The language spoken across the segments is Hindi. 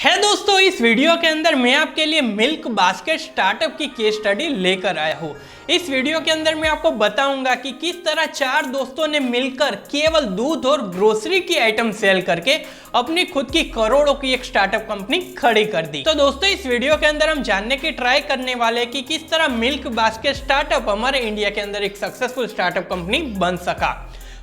है दोस्तों, इस वीडियो के अंदर मैं आपके लिए मिल्क बास्केट स्टार्टअप की केस स्टडी लेकर आया हूँ। इस वीडियो के अंदर मैं आपको बताऊंगा कि किस तरह चार दोस्तों ने मिलकर केवल दूध और ग्रोसरी की आइटम सेल करके अपनी खुद की करोड़ों की एक स्टार्टअप कंपनी खड़ी कर दी। तो दोस्तों, इस वीडियो के अंदर हम जानने की ट्राई करने वाले कि किस तरह मिल्क बास्केट स्टार्टअप हमारे इंडिया के अंदर एक सक्सेसफुल स्टार्टअप कंपनी बन सका।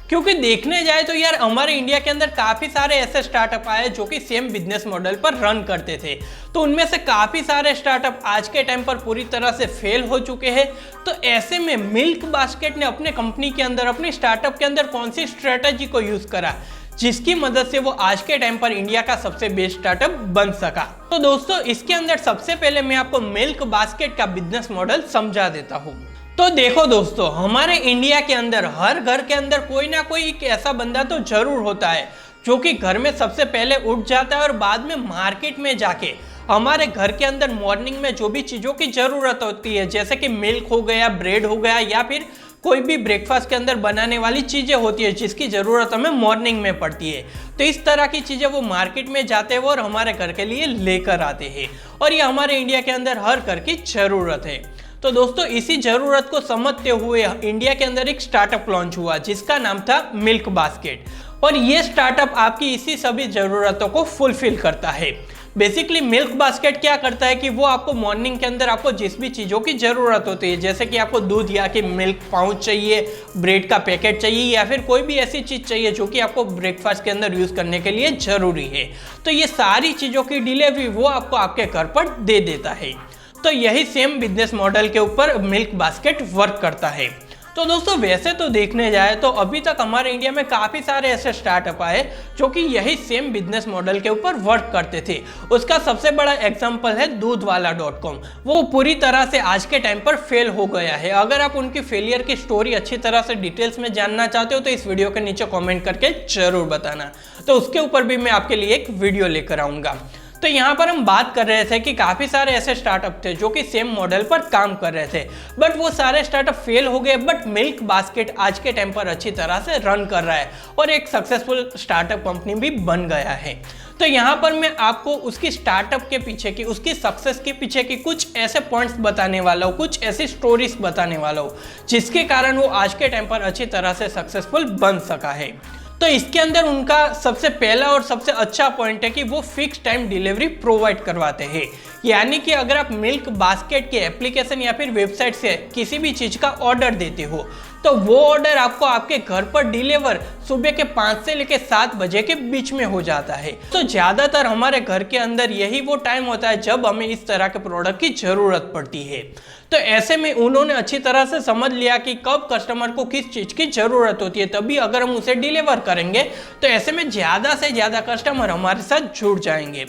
क्योंकि देखने जाए तो यार हमारे इंडिया के अंदर काफी सारे ऐसे स्टार्टअप आए जो कि सेम बिजनेस मॉडल पर रन करते थे। तो उनमें से काफी सारे स्टार्टअप आज के टाइम पर पूरी तरह से फेल हो चुके हैं। तो ऐसे में मिल्क बास्केट ने अपने कंपनी के अंदर, अपने स्टार्टअप के अंदर कौन सी स्ट्रेटेजी को यूज करा जिसकी मदद से वो आज के टाइम पर इंडिया का सबसे बेस्ट स्टार्टअप बन सका। तो दोस्तों, इसके अंदर सबसे पहले मैं आपको मिल्क बास्केट का बिजनेस मॉडल समझा देता हूँ। तो देखो दोस्तों, हमारे इंडिया के अंदर हर घर के अंदर कोई ना कोई एक ऐसा बंदा तो जरूर होता है जो कि घर में सबसे पहले उठ जाता है और बाद में मार्केट में जाके हमारे घर के अंदर मॉर्निंग में जो भी चीज़ों की ज़रूरत होती है, जैसे कि मिल्क हो गया, ब्रेड हो गया, या फिर कोई भी ब्रेकफास्ट के अंदर बनाने वाली चीज़ें होती है जिसकी ज़रूरत हमें मॉर्निंग में पड़ती है। तो इस तरह की चीज़ें वो मार्केट में जाते हैं और हमारे घर के लिए लेकर आते हैं, और ये हमारे इंडिया के अंदर हर घर की ज़रूरत है। तो दोस्तों, इसी जरूरत को समझते हुए इंडिया के अंदर एक स्टार्टअप लॉन्च हुआ जिसका नाम था मिल्क बास्केट, और ये स्टार्टअप आपकी इसी सभी जरूरतों को फुलफिल करता है। बेसिकली मिल्क बास्केट क्या करता है कि वो आपको मॉर्निंग के अंदर आपको जिस भी चीज़ों की ज़रूरत होती है, जैसे कि आपको दूध या कि मिल्क पाउच चाहिए, ब्रेड का पैकेट चाहिए, या फिर कोई भी ऐसी चीज़ चाहिए जो कि आपको ब्रेकफास्ट के अंदर यूज़ करने के लिए ज़रूरी है, तो ये सारी चीज़ों की डिलीवरी वो आपको आपके घर पर दे देता है। तो यही सेम बिजनेस मॉडल के ऊपर मिल्क बास्केट वर्क करता है। तो दोस्तों, वैसे तो देखने जाए तो अभी तक हमारे इंडिया में काफ़ी सारे ऐसे स्टार्टअप आए जो कि यही सेम बिजनेस मॉडल के ऊपर वर्क करते थे। उसका सबसे बड़ा एग्जांपल है दूधवाला.com। वो पूरी तरह से आज के टाइम पर फेल हो गया है। अगर आप उनकी फेलियर की स्टोरी अच्छी तरह से डिटेल्स में जानना चाहते हो तो इस वीडियो के नीचे कॉमेंट करके जरूर बताना, तो उसके ऊपर भी मैं आपके लिए एक वीडियो लेकर आऊँगा। तो यहाँ पर हम बात कर रहे थे कि काफ़ी सारे ऐसे स्टार्टअप थे जो कि सेम मॉडल पर काम कर रहे थे, बट वो सारे स्टार्टअप फेल हो गए। बट मिल्क बास्केट आज के टाइम पर अच्छी तरह से रन कर रहा है और एक सक्सेसफुल स्टार्टअप कंपनी भी बन गया है। तो यहाँ पर मैं आपको उसकी स्टार्टअप के पीछे की, उसकी सक्सेस के पीछे की कुछ ऐसे पॉइंट्स बताने वाला हूँ, कुछ ऐसी स्टोरीज बताने वाला हूँ जिसके कारण वो आज के टाइम पर अच्छी तरह से सक्सेसफुल बन सका है। तो इसके अंदर उनका सबसे पहला और सबसे अच्छा पॉइंट है कि वो फिक्स टाइम डिलीवरी प्रोवाइड करवाते हैं। यानी कि अगर आप मिल्क बास्केट के एप्लीकेशन या फिर वेबसाइट से किसी भी चीज़ का ऑर्डर देते हो तो वो ऑर्डर आपको आपके घर पर डिलीवर सुबह के 5 से लेकर 7 बजे के बीच में हो जाता है। तो ज़्यादातर हमारे घर के अंदर यही वो टाइम होता है जब हमें इस तरह के प्रोडक्ट की ज़रूरत पड़ती है। तो ऐसे में उन्होंने अच्छी तरह से समझ लिया कि कब कस्टमर को किस चीज़ की ज़रूरत होती है, तभी अगर हम उसे डिलीवर करेंगे तो ऐसे में ज़्यादा से ज़्यादा कस्टमर हमारे साथ जुड़ जाएंगे।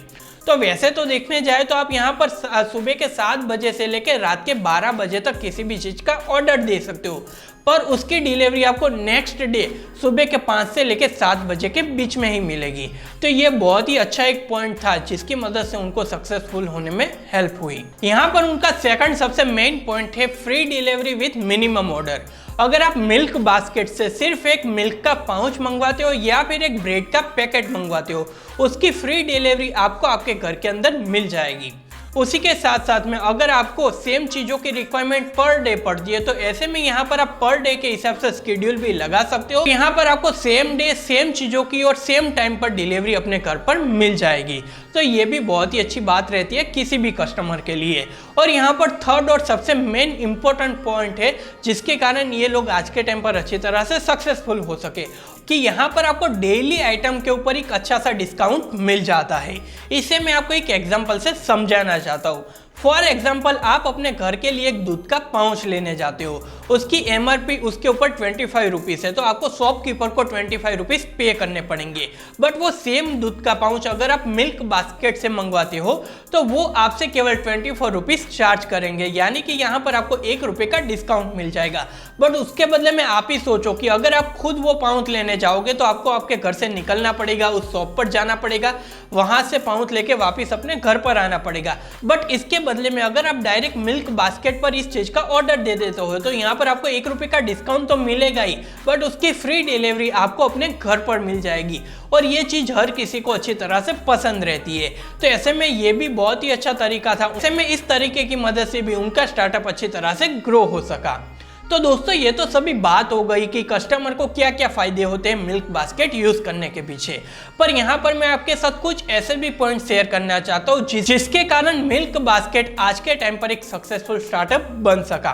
तो वैसे तो देखने जाए तो आप यहाँ पर सुबह के 7 बजे से लेकर रात के 12 बजे तक किसी भी चीज़ का ऑर्डर दे सकते हो, पर उसकी डिलीवरी आपको नेक्स्ट डे सुबह के 5 से लेकर 7 बजे के बीच में ही मिलेगी। तो ये बहुत ही अच्छा एक पॉइंट था जिसकी मदद से उनको सक्सेसफुल होने में हेल्प हुई। यहाँ पर उनका सेकंड सबसे मेन पॉइंट है free delivery with minimum order. अगर आप मिल्क बास्केट से सिर्फ एक मिल्क का पाउच मंगवाते हो या फिर एक ब्रेड का पैकेट मंगवाते हो, उसकी फ्री डिलीवरी आपको आपके घर के अंदर मिल जाएगी। उसी के साथ साथ में अगर आपको सेम चीज़ों की रिक्वायरमेंट पर डे पड़ती है तो ऐसे में यहाँ पर आप पर डे के हिसाब से शेड्यूल भी लगा सकते हो। यहाँ पर आपको सेम डे सेम चीज़ों की और सेम टाइम पर डिलीवरी अपने घर पर मिल जाएगी। तो ये भी बहुत ही अच्छी बात रहती है किसी भी कस्टमर के लिए। और यहाँ पर थर्ड और सबसे मेन इंपॉर्टेंट पॉइंट है जिसके कारण ये लोग आज के टाइम पर अच्छी तरह से सक्सेसफुल हो सके कि यहाँ पर आपको डेली आइटम के ऊपर एक अच्छा सा डिस्काउंट मिल जाता है। इसे मैं आपको एक एग्जांपल से समझाना चाहता हूँ। फॉर एग्जाम्पल, आप अपने घर के लिए एक दूध का पाउच लेने जाते हो, उसकी MRP उसके ऊपर 25 रुपीज़ है, तो आपको शॉपकीपर को 25 रुपीज़ पे करने पड़ेंगे। बट वो सेम दूध का पाउच अगर आप मिल्क बास्केट से मंगवाते हो तो वो आपसे केवल 24 रुपीज़ चार्ज करेंगे, यानी कि यहाँ पर आपको 1 रुपये का डिस्काउंट मिल जाएगा। बट उसके बदले में आप ही सोचो कि अगर आप खुद वो पाउच लेने जाओगे तो आपको आपके घर से निकलना पड़ेगा, उस शॉप पर जाना पड़ेगा, वहाँ से पाउच लेके वापस अपने घर पर आना पड़ेगा। बट इसके बदले में अगर आप डायरेक्ट मिल्क बास्केट पर इस चीज का ऑर्डर दे देते हो तो यहाँ पर आपको 1 रुपये का डिस्काउंट तो मिलेगा ही, बट उसकी फ्री डिलीवरी आपको अपने घर पर मिल जाएगी और ये चीज हर किसी को अच्छी तरह से पसंद रहती है। तो ऐसे में ये भी बहुत ही अच्छा तरीका था, ऐसे में इस तरीके की मदद से भी उनका स्टार्टअप अच्छी तरह से ग्रो हो सका। तो दोस्तों ये तो सभी बात हो गई कि कस्टमर को क्या क्या फायदे होते हैं मिल्क बास्केट यूज करने के पीछे, पर यहाँ पर मैं आपके साथ कुछ ऐसे भी पॉइंट शेयर करना चाहता हूँ जिसके कारण मिल्क बास्केट आज के टाइम पर एक सक्सेसफुल स्टार्टअप बन सका।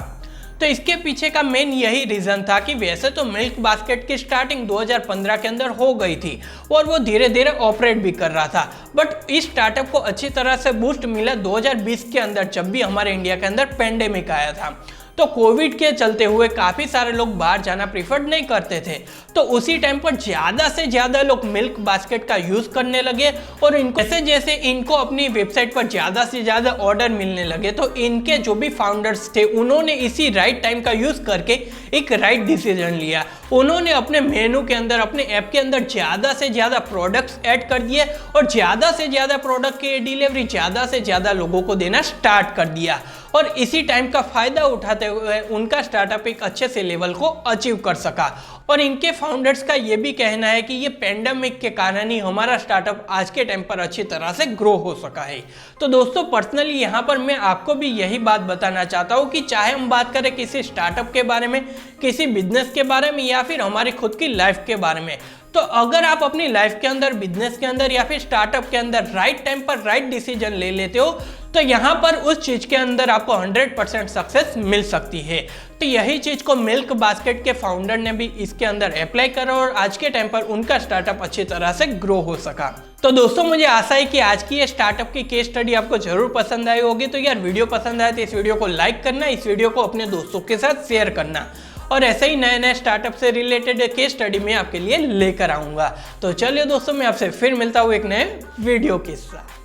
तो इसके पीछे का मेन यही रीजन था कि वैसे तो मिल्क बास्केट की स्टार्टिंग 2015 के अंदर हो गई थी और वो धीरे धीरे ऑपरेट भी कर रहा था, बट इस स्टार्टअप को अच्छी तरह से बूस्ट मिला 2020 के अंदर, जब भी हमारे इंडिया के अंदर पेंडेमिक आया था। तो कोविड के चलते हुए काफ़ी सारे लोग बाहर जाना प्रीफर नहीं करते थे, तो उसी टाइम पर ज़्यादा से ज़्यादा लोग मिल्क बास्केट का यूज़ करने लगे और इनको जैसे जैसे इनको अपनी वेबसाइट पर ज़्यादा से ज़्यादा ऑर्डर मिलने लगे तो इनके जो भी फाउंडर्स थे उन्होंने इसी राइट टाइम का यूज़ करके एक राइट डिसीजन लिया। उन्होंने अपने मेनू के अंदर, अपने ऐप के अंदर ज़्यादा से ज़्यादा प्रोडक्ट्स ऐड कर दिए और ज़्यादा से ज़्यादा प्रोडक्ट की डिलीवरी ज़्यादा से ज़्यादा लोगों को देना स्टार्ट कर दिया और इसी टाइम का फ़ायदा उठाते हुए उनका स्टार्टअप एक अच्छे से लेवल को अचीव कर सका। और इनके फाउंडर्स का ये भी कहना है कि ये पेंडेमिक के कारण ही हमारा स्टार्टअप आज के टाइम पर अच्छी तरह से ग्रो हो सका है। तो दोस्तों पर्सनली यहाँ पर मैं आपको भी यही बात बताना चाहता हूँ कि चाहे हम बात करें किसी स्टार्टअप के बारे में, किसी बिजनेस के बारे में या फिर हमारी खुद की लाइफ के बारे में, तो अगर आप अपनी लाइफ के अंदर, बिजनेस के अंदर या फिर स्टार्टअप के अंदर राइट टाइम पर राइट डिसीजन ले लेते हो तो यहाँ पर उस चीज के अंदर आपको 100% सक्सेस मिल सकती है। तो यही चीज को मिल्क बास्केट के फाउंडर ने भी इसके अंदर अप्लाई करा और आज के टाइम पर उनका स्टार्टअप अच्छी तरह से ग्रो हो सका। तो दोस्तों मुझे आशा है कि आज की ये स्टार्टअप की केस स्टडी आपको जरूर पसंद आई होगी। तो यार वीडियो पसंद आए तो इस वीडियो को लाइक करना, इस वीडियो को अपने दोस्तों के साथ शेयर करना और ऐसे ही नए नए स्टार्टअप से रिलेटेड केस स्टडी में आपके लिए लेकर आऊंगा। तो चलिए दोस्तों मैं आपसे फिर मिलता हूँ एक नए वीडियो के साथ।